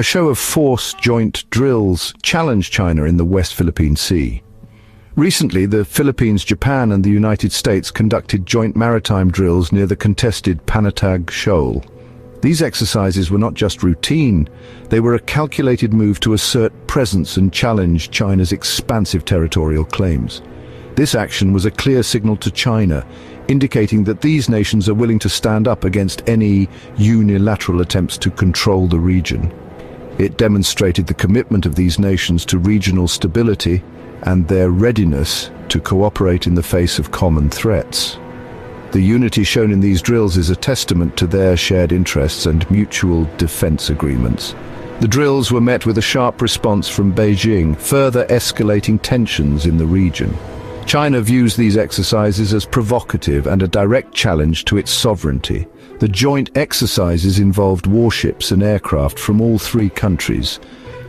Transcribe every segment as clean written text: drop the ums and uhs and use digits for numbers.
A show of force joint drills challenged China in the West Philippine Sea. Recently, the Philippines, Japan and the United States conducted joint maritime drills near the contested Panatag Shoal. These exercises were not just routine, they were a calculated move to assert presence and challenge China's expansive territorial claims. This action was a clear signal to China, indicating that these nations are willing to stand up against any unilateral attempts to control the region. It demonstrated the commitment of these nations to regional stability and their readiness to cooperate in the face of common threats. The unity shown in these drills is a testament to their shared interests and mutual defense agreements. The drills were met with a sharp response from Beijing, further escalating tensions in the region. China views these exercises as provocative and a direct challenge to its sovereignty. The joint exercises involved warships and aircraft from all three countries.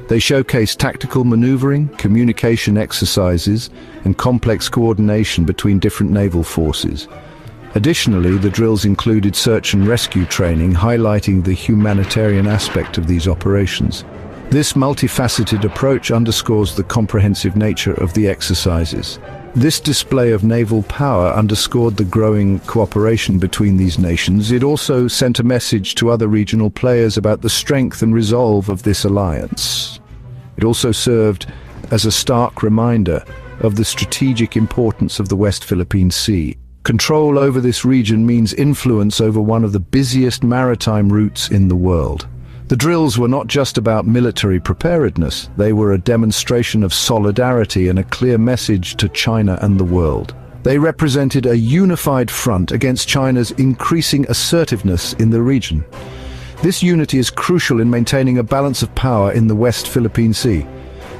They showcase tactical maneuvering, communication exercises, and complex coordination between different naval forces. Additionally, the drills included search and rescue training, highlighting the humanitarian aspect of these operations. This multifaceted approach underscores the comprehensive nature of the exercises. This display of naval power underscored the growing cooperation between these nations. It also sent a message to other regional players about the strength and resolve of this alliance. It also served as a stark reminder of the strategic importance of the West Philippine Sea. Control over this region means influence over one of the busiest maritime routes in the world. The drills were not just about military preparedness, they were a demonstration of solidarity and a clear message to China and the world. They represented a unified front against China's increasing assertiveness in the region. This unity is crucial in maintaining a balance of power in the West Philippine Sea.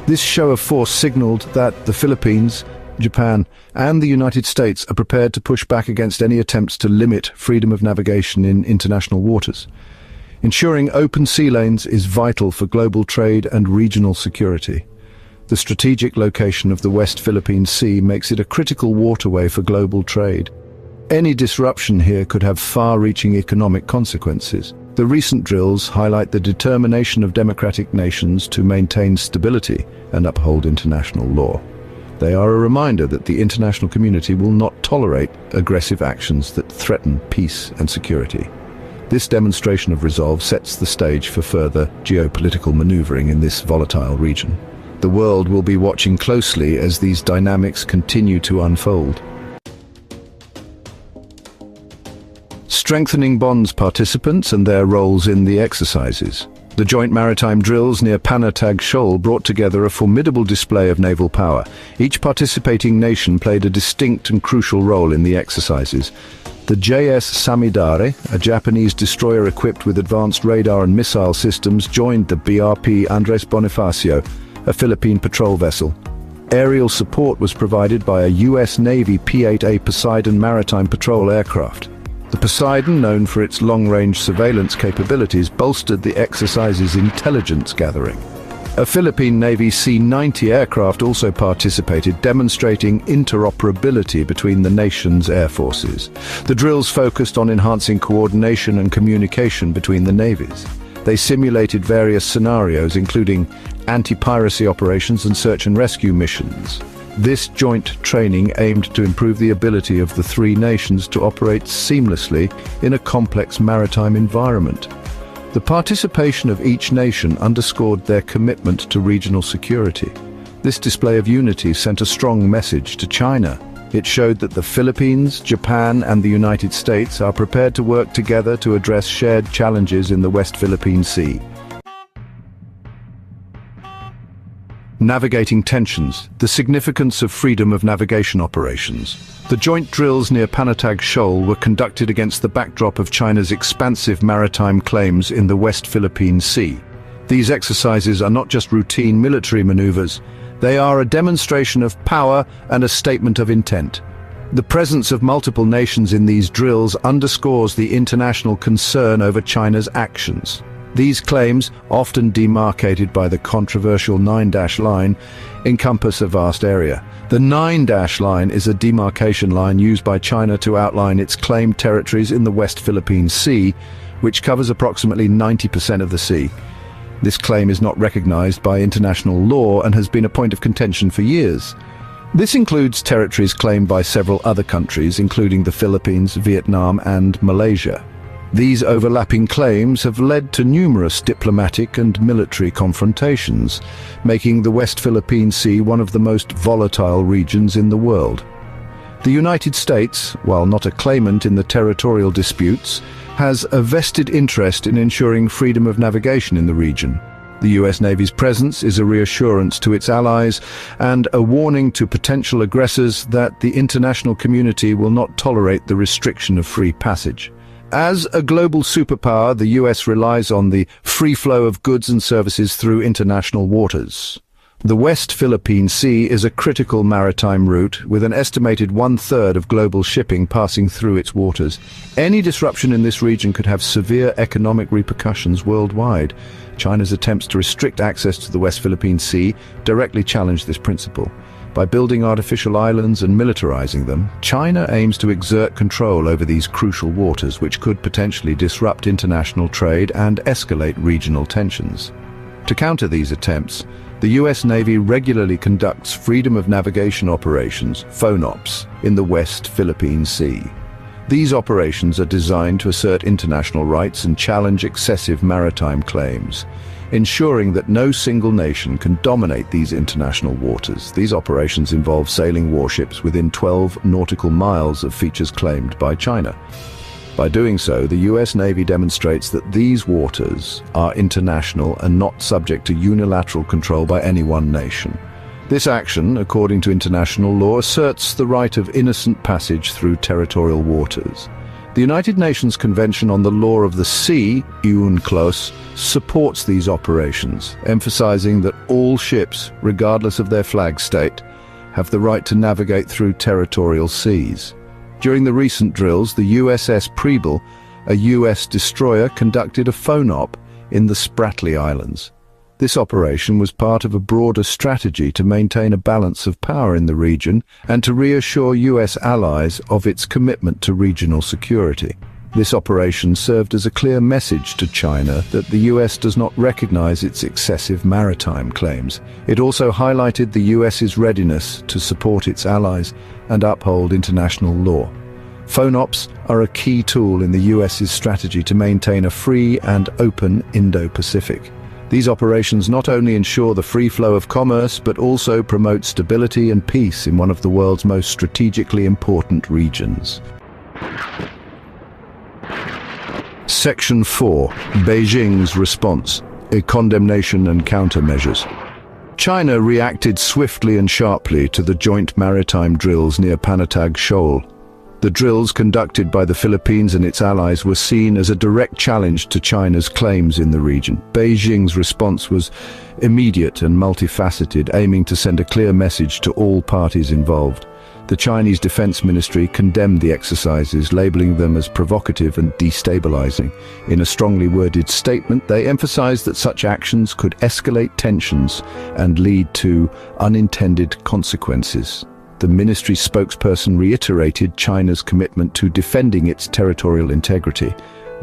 This show of force signaled that the Philippines, Japan, and the United States are prepared to push back against any attempts to limit freedom of navigation in international waters. Ensuring open sea lanes is vital for global trade and regional security. The strategic location of the West Philippine Sea makes it a critical waterway for global trade. Any disruption here could have far-reaching economic consequences. The recent drills highlight the determination of democratic nations to maintain stability and uphold international law. They are a reminder that the international community will not tolerate aggressive actions that threaten peace and security. This demonstration of resolve sets the stage for further geopolitical maneuvering in this volatile region. The world will be watching closely as these dynamics continue to unfold. Strengthening bonds participants and their roles in the exercises. The joint maritime drills near Panatag Shoal brought together a formidable display of naval power. Each participating nation played a distinct and crucial role in the exercises. The JS Samidare, a Japanese destroyer equipped with advanced radar and missile systems, joined the BRP Andres Bonifacio, a Philippine patrol vessel. Aerial support was provided by a US Navy P-8A Poseidon maritime patrol aircraft. The Poseidon, known for its long-range surveillance capabilities, bolstered the exercise's intelligence gathering. A Philippine Navy C-90 aircraft also participated, demonstrating interoperability between the nation's air forces. The drills focused on enhancing coordination and communication between the navies. They simulated various scenarios, including anti-piracy operations and search and rescue missions. This joint training aimed to improve the ability of the three nations to operate seamlessly in a complex maritime environment. The participation of each nation underscored their commitment to regional security. This display of unity sent a strong message to China. It showed that the Philippines, Japan, and the United States are prepared to work together to address shared challenges in the West Philippine Sea. Navigating tensions, the significance of freedom of navigation operations. The joint drills near Panatag Shoal were conducted against the backdrop of China's expansive maritime claims in the West Philippine Sea. These exercises are not just routine military maneuvers, they are a demonstration of power and a statement of intent. The presence of multiple nations in these drills underscores the international concern over China's actions. These claims, often demarcated by the controversial 9-line, encompass a vast area. The 9-line is a demarcation line used by China to outline its claimed territories in the West Philippine Sea, which covers approximately 90% of the sea. This claim is not recognized by international law and has been a point of contention for years. This includes territories claimed by several other countries, including the Philippines, Vietnam, and Malaysia. These overlapping claims have led to numerous diplomatic and military confrontations, making the West Philippine Sea one of the most volatile regions in the world. The United States, while not a claimant in the territorial disputes, has a vested interest in ensuring freedom of navigation in the region. The US Navy's presence is a reassurance to its allies and a warning to potential aggressors that the international community will not tolerate the restriction of free passage. As a global superpower, the US relies on the free flow of goods and services through international waters. The West Philippine Sea is a critical maritime route, with an estimated 1/3 of global shipping passing through its waters. Any disruption in this region could have severe economic repercussions worldwide. China's attempts to restrict access to the West Philippine Sea directly challenge this principle. By building artificial islands and militarizing them, China aims to exert control over these crucial waters, which could potentially disrupt international trade and escalate regional tensions. To counter these attempts, the US Navy regularly conducts freedom of navigation operations, FONOPs, in the West Philippine Sea. These operations are designed to assert international rights and challenge excessive maritime claims, ensuring that no single nation can dominate these international waters. These operations involve sailing warships within 12 nautical miles of features claimed by China. By doing so, the US Navy demonstrates that these waters are international and not subject to unilateral control by any one nation. This action, according to international law, asserts the right of innocent passage through territorial waters. The United Nations Convention on the Law of the Sea, UNCLOS, supports these operations, emphasizing that all ships, regardless of their flag state, have the right to navigate through territorial seas. During the recent drills, the USS Preble, a US destroyer, conducted a FONOP in the Spratly Islands. This operation was part of a broader strategy to maintain a balance of power in the region and to reassure US allies of its commitment to regional security. This operation served as a clear message to China that the US does not recognize its excessive maritime claims. It also highlighted the US's readiness to support its allies and uphold international law. FONOPs are a key tool in the US's strategy to maintain a free and open Indo-Pacific. These operations not only ensure the free flow of commerce, but also promote stability and peace in one of the world's most strategically important regions. Section 4. Beijing's response. Condemnation and Counter-Measures. China reacted swiftly and sharply to the joint maritime drills near Panatag Shoal. The drills conducted by the Philippines and its allies were seen as a direct challenge to China's claims in the region. Beijing's response was immediate and multifaceted, aiming to send a clear message to all parties involved. The Chinese Defense Ministry condemned the exercises, labeling them as provocative and destabilizing. In a strongly worded statement, they emphasized that such actions could escalate tensions and lead to unintended consequences. The ministry spokesperson reiterated China's commitment to defending its territorial integrity.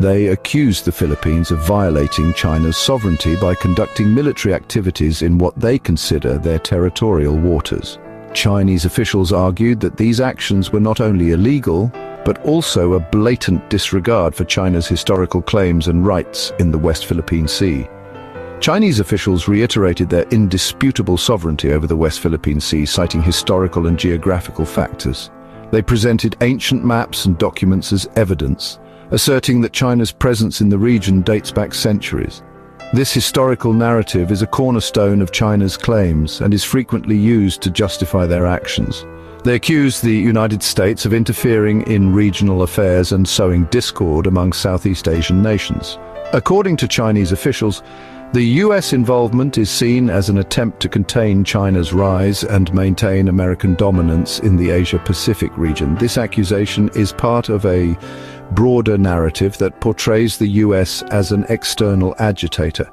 They accused the Philippines of violating China's sovereignty by conducting military activities in what they consider their territorial waters. Chinese officials argued that these actions were not only illegal, but also a blatant disregard for China's historical claims and rights in the West Philippine Sea. Chinese officials reiterated their indisputable sovereignty over the West Philippine Sea, citing historical and geographical factors. They presented ancient maps and documents as evidence, asserting that China's presence in the region dates back centuries. This historical narrative is a cornerstone of China's claims and is frequently used to justify their actions. They accused the United States of interfering in regional affairs and sowing discord among Southeast Asian nations. According to Chinese officials, the US involvement is seen as an attempt to contain China's rise and maintain American dominance in the Asia-Pacific region. This accusation is part of a broader narrative that portrays the US as an external agitator.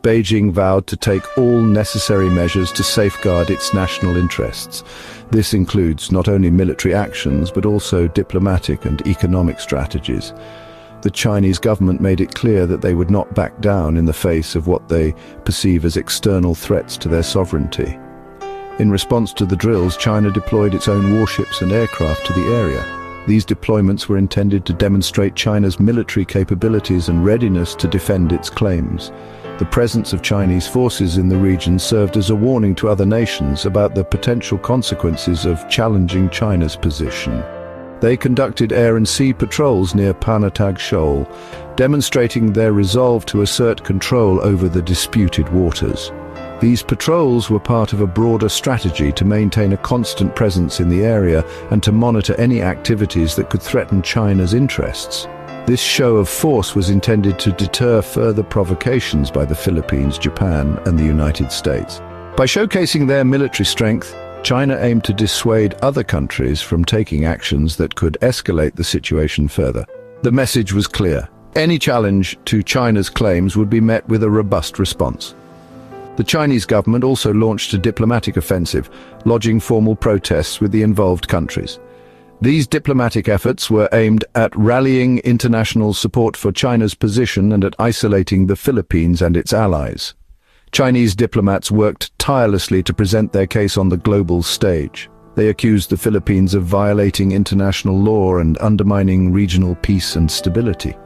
Beijing vowed to take all necessary measures to safeguard its national interests. This includes not only military actions, but also diplomatic and economic strategies. the Chinese government made it clear that they would not back down in the face of what they perceive as external threats to their sovereignty. In response to the drills, China deployed its own warships and aircraft to the area. These deployments were intended to demonstrate China's military capabilities and readiness to defend its claims. The presence of Chinese forces in the region served as a warning to other nations about the potential consequences of challenging China's position. They conducted air and sea patrols near Panatag Shoal, demonstrating their resolve to assert control over the disputed waters. These patrols were part of a broader strategy to maintain a constant presence in the area and to monitor any activities that could threaten China's interests. This show of force was intended to deter further provocations by the Philippines, Japan, and the United States. By showcasing their military strength, China aimed to dissuade other countries from taking actions that could escalate the situation further. The message was clear. Any challenge to China's claims would be met with a robust response. The Chinese government also launched a diplomatic offensive, lodging formal protests with the involved countries. These diplomatic efforts were aimed at rallying international support for China's position and at isolating the Philippines and its allies. Chinese diplomats worked tirelessly to present their case on the global stage. They accused the Philippines of violating international law and undermining regional peace and stability.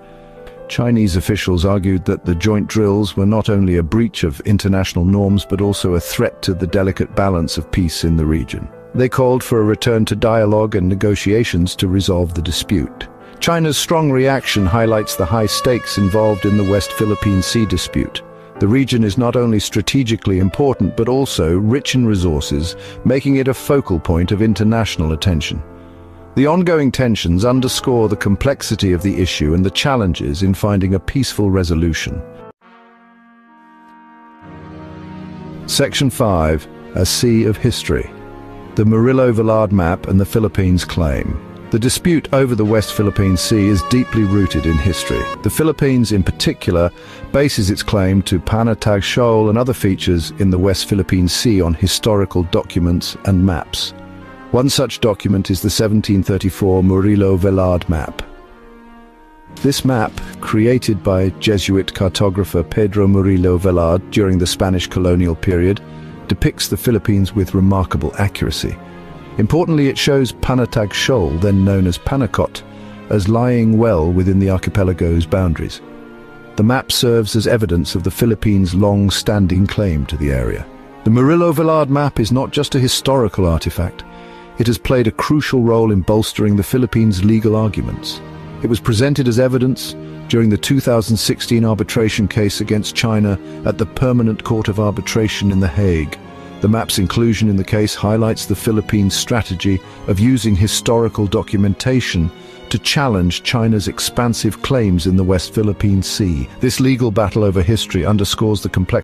Chinese officials argued that the joint drills were not only a breach of international norms but also a threat to the delicate balance of peace in the region. They called for a return to dialogue and negotiations to resolve the dispute. China's strong reaction highlights the high stakes involved in the West Philippine Sea dispute. The region is not only strategically important but also rich in resources, making it a focal point of international attention. The ongoing tensions underscore the complexity of the issue and the challenges in finding a peaceful resolution. Section 5. A Sea of History. The Murillo-Velarde map and the Philippines claim. The dispute over the West Philippine Sea is deeply rooted in history. The Philippines, in particular, bases its claim to Panatag Shoal and other features in the West Philippine Sea on historical documents and maps. One such document is the 1734 Murillo-Velarde map. This map, created by Jesuit cartographer Pedro Murillo Velarde during the Spanish colonial period, depicts the Philippines with remarkable accuracy. Importantly, it shows Panatag Shoal, then known as Panacot, as lying well within the archipelago's boundaries. The map serves as evidence of the Philippines' long-standing claim to the area. The Murillo-Velarde map is not just a historical artifact. It has played a crucial role in bolstering the Philippines' legal arguments. It was presented as evidence during the 2016 arbitration case against China at the Permanent Court of Arbitration in The Hague. The map's inclusion in the case highlights the Philippines' strategy of using historical documentation to challenge China's expansive claims in the West Philippine Sea. This legal battle over history underscores the complexity